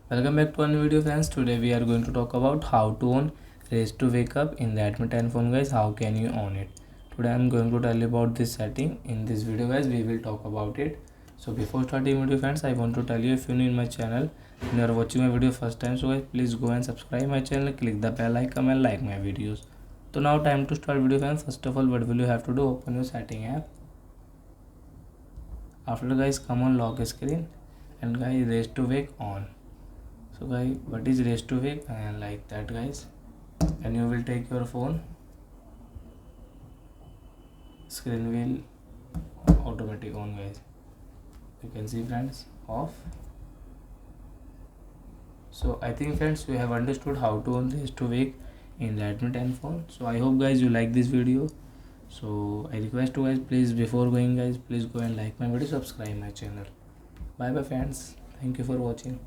Welcome back to a new video, friends. Today we are going to talk about how to on raise to wake up in Redmi 10 phone, guys. How can you on it? Today I am going to tell you about this setting. In this video, guys, we will talk about it. So before starting video, friends, I want to tell you, if you new in my channel and you are watching my video first time, so guys, please go and subscribe my channel, click the bell icon and like my videos. So now time to start video, friends. First of all, what will you have to do? Open your setting app. After, guys, come on lock screen and guys, raise to wake on. So guys, what is raise to wake? And like that, guys, and you will take your phone, screen will automatic on, guys. You can see, friends, off. So I think, friends, you have understood how to on raise to wake in Redmi 10 phone. So I hope, guys, you like this video. So I request you, guys, please, before going, guys, please go and like my video, subscribe my channel. Bye bye, friends. Thank you for watching.